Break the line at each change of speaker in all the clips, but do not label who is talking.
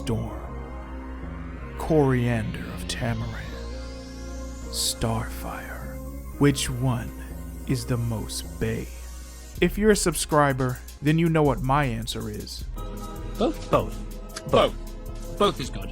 Storm, Koriand'r of Tamaran, Starfire. Which one is the most bae? If you're a subscriber, then you know what my answer is.
Both is good.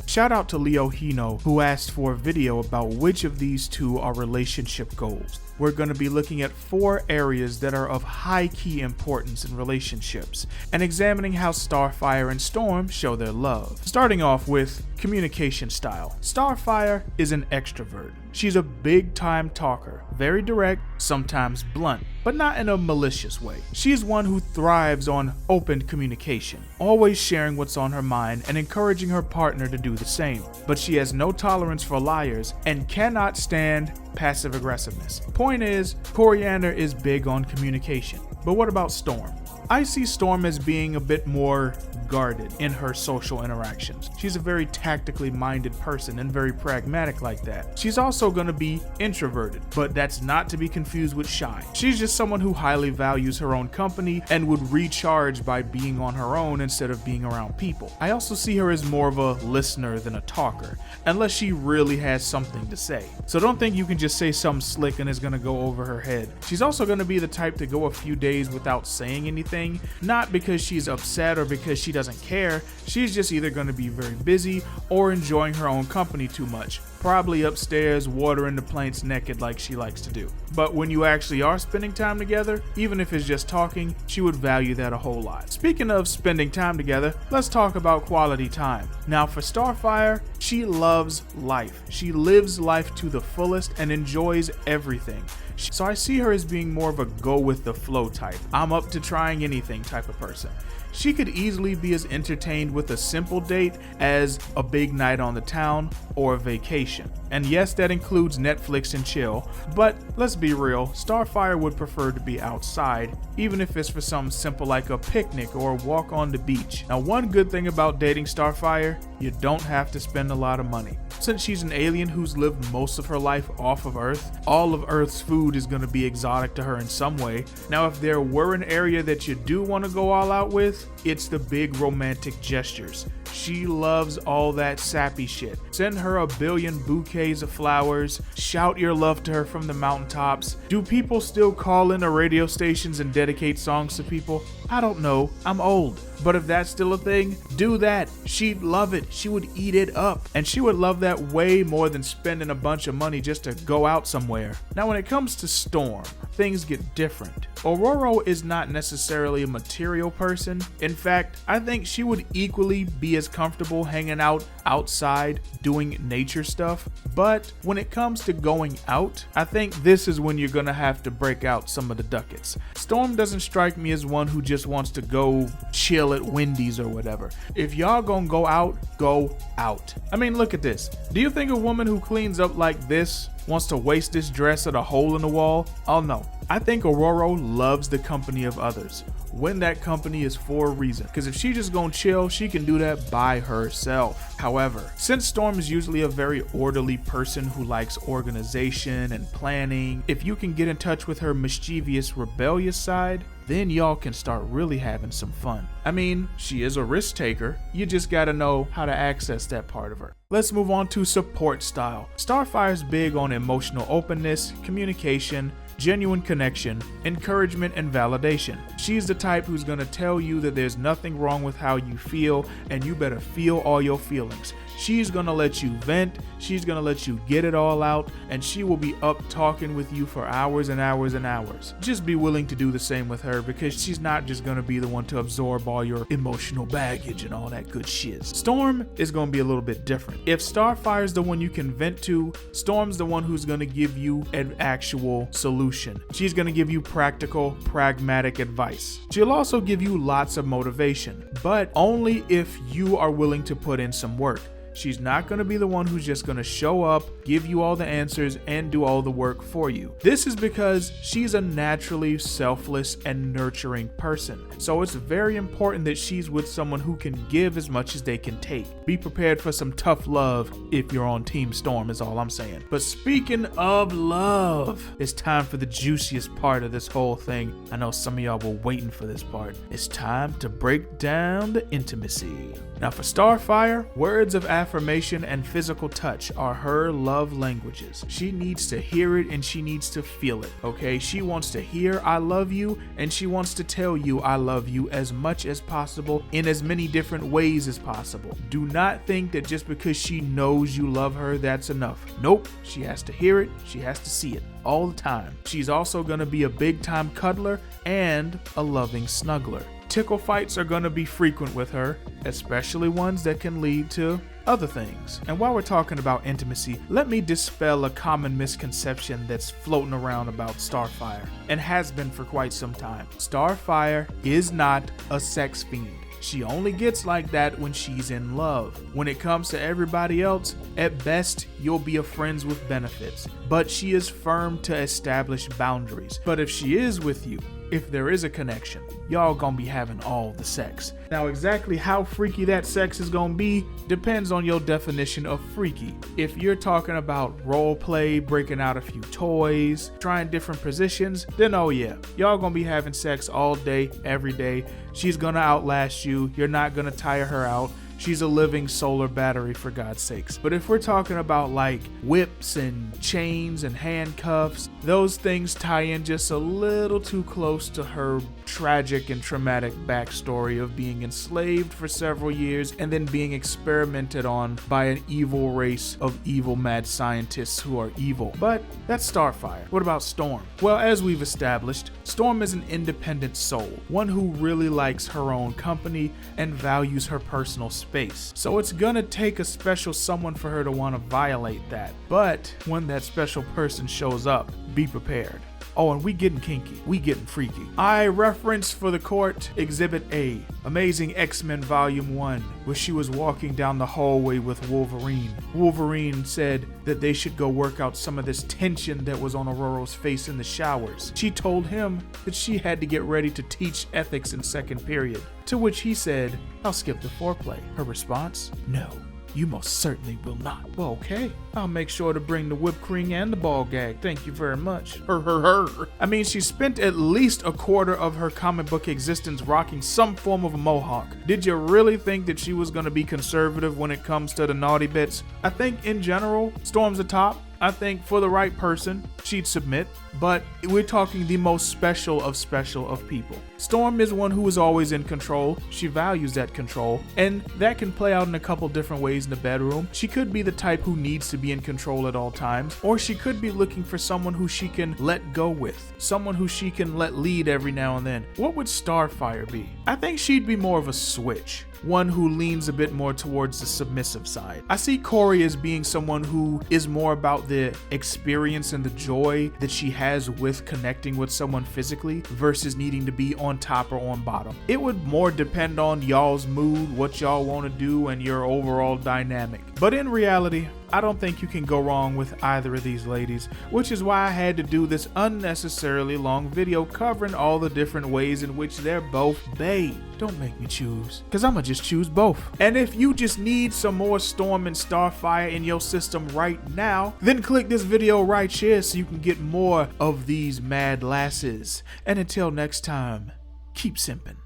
Shout out to Leo Hino, who asked for a video about which of these two are relationship goals. We're going to be looking at 4 areas that are of high key importance in relationships, and examining how Starfire and Storm show their love. Starting off with communication style. Starfire is an extrovert. She's a big time talker, very direct, sometimes blunt, but not in a malicious way. She's one who thrives on open communication, always sharing what's on her mind and encouraging her partner to do the same. But she has no tolerance for liars and cannot stand passive aggressiveness. Point is, Koriand'r is big on communication. But what about Storm? I see Storm as being a bit more guarded in her social interactions. She's a very tactically minded person and very pragmatic like that. She's also going to be introverted, but that's not to be confused with shy. She's just someone who highly values her own company and would recharge by being on her own instead of being around people. I also see her as more of a listener than a talker, unless she really has something to say. So don't think you can just say something slick and it's going to go over her head. She's also going to be the type to go a few days without saying anything, not because she's upset or because she doesn't care. She's just either going to be very busy or enjoying her own company too much, probably upstairs watering the plants naked like she likes to do. But when you actually are spending time together, even if it's just talking, she would value that a whole lot. Speaking of spending time together, let's talk about quality time. Now for Starfire, she loves life. She lives life to the fullest and enjoys everything. So I see her as being more of a go with the flow type. I'm up to trying anything type of person. She could easily be as entertained with a simple date as a big night on the town or a vacation. And yes, that includes Netflix and chill, but let's be real, Starfire would prefer to be outside, even if it's for something simple like a picnic or a walk on the beach. Now, one good thing about dating Starfire, you don't have to spend a lot of money. Since she's an alien who's lived most of her life off of Earth, all of Earth's food is going to be exotic to her in some way. Now, if there were an area that you do want to go all out with, it's the big romantic gestures. She loves all that sappy shit. Send her a billion bouquets of flowers. Shout your love to her from the mountaintops. Do people still call into radio stations and dedicate songs to people? I don't know. I'm old. But if that's still a thing, do that. She'd love it. She would eat it up. And she would love that way more than spending a bunch of money just to go out somewhere. Now, when it comes to Storm, things get different. Aurora is not necessarily a material person. In fact, I think she would equally be as comfortable hanging out outside doing nature stuff. But when it comes to going out, I think this is when you're gonna have to break out some of the ducats. Storm doesn't strike me as one who just wants to go chill at Wendy's or whatever. If y'all gonna go out, go out. I mean, look at this. Do you think a woman who cleans up like this wants to waste this dress at a hole in the wall? Oh no. I think Aurora loves the company of others, when that company is for a reason. Because if she just gonna chill, she can do that by herself. However, since Storm is usually a very orderly person who likes organization and planning, if you can get in touch with her mischievous, rebellious side, then y'all can start really having some fun. I mean, she is a risk taker. You just gotta know how to access that part of her. Let's move on to support style. Starfire's big on emotional openness, communication, genuine connection, encouragement, and validation. She's the type who's gonna tell you that there's nothing wrong with how you feel and you better feel all your feelings. She's gonna let you vent, she's gonna let you get it all out, and she will be up talking with you for hours and hours and hours. Just be willing to do the same with her, because she's not just gonna be the one to absorb all your emotional baggage and all that good shit. Storm is gonna be a little bit different. If Starfire's the one you can vent to, Storm's the one who's gonna give you an actual solution. She's gonna give you practical, pragmatic advice. She'll also give you lots of motivation, but only if you are willing to put in some work. She's not going to be the one who's just going to show up, give you all the answers, and do all the work for you. This is because she's a naturally selfless and nurturing person. So it's very important that she's with someone who can give as much as they can take. Be prepared for some tough love if you're on Team Storm is all I'm saying. But speaking of love, it's time for the juiciest part of this whole thing. I know some of y'all were waiting for this part. It's time to break down the intimacy. Now for Starfire, words of affirmation and physical touch are her love languages. She needs to hear it and she needs to feel it, okay? She wants to hear I love you and she wants to tell you I love you as much as possible in as many different ways as possible. Do not think that just because she knows you love her, that's enough. Nope, she has to hear it, she has to see it all the time. She's also gonna be a big time cuddler and a loving snuggler. Tickle fights are going to be frequent with her, especially ones that can lead to other things. And while we're talking about intimacy, let me dispel a common misconception that's floating around about Starfire, and has been for quite some time. Starfire is not a sex fiend. She only gets like that when she's in love. When it comes to everybody else, at best, you'll be a friends with benefits. But she is firm to establish boundaries. But if she is with you, if there is a connection, y'all gonna be having all the sex. Now exactly how freaky that sex is gonna be depends on your definition of freaky. If you're talking about role play, breaking out a few toys, trying different positions, then oh yeah, y'all gonna be having sex all day, every day. She's gonna outlast you, you're not gonna tire her out. She's a living solar battery, for God's sakes. But if we're talking about like whips and chains and handcuffs, those things tie in just a little too close to her tragic and traumatic backstory of being enslaved for several years and then being experimented on by an evil race of evil mad scientists who are evil. But that's Starfire. What about Storm? Well, as we've established, Storm is an independent soul, one who really likes her own company and values her personal space. So it's gonna take a special someone for her to want to violate that. But when that special person shows up, be prepared. Oh, and we getting kinky. We getting freaky. I referenced for the court Exhibit A, Amazing X-Men Volume 1, where she was walking down the hallway with Wolverine. Wolverine said that they should go work out some of this tension that was on Aurora's face in the showers. She told him that she had to get ready to teach ethics in second period, to which he said, "I'll skip the foreplay." Her response? "No. You most certainly will not." "Well, okay. I'll make sure to bring the whipped cream and the ball gag. Thank you very much." I mean, she spent at least a quarter of her comic book existence rocking some form of a mohawk. Did you really think that she was going to be conservative when it comes to the naughty bits? I think in general, Storm's a top. I think for the right person, she'd submit, but we're talking the most special of people. Storm is one who is always in control. She values that control, and that can play out in a couple different ways in the bedroom. She could be the type who needs to be in control at all times, or she could be looking for someone who she can let go with, someone who she can let lead every now and then. What would Starfire be? I think she'd be more of a switch, one who leans a bit more towards the submissive side. I see Kori as being someone who is more about the experience and the joy that she has with connecting with someone physically versus needing to be on top or on bottom. It would more depend on y'all's mood, what y'all want to do, and your overall dynamic. But in reality, I don't think you can go wrong with either of these ladies, which is why I had to do this unnecessarily long video covering all the different ways in which they're both bae. Don't make me choose, cause I'ma just choose both. And if you just need some more Storm and Starfire in your system right now, then click this video right here so you can get more of these mad lasses. And until next time, keep simping.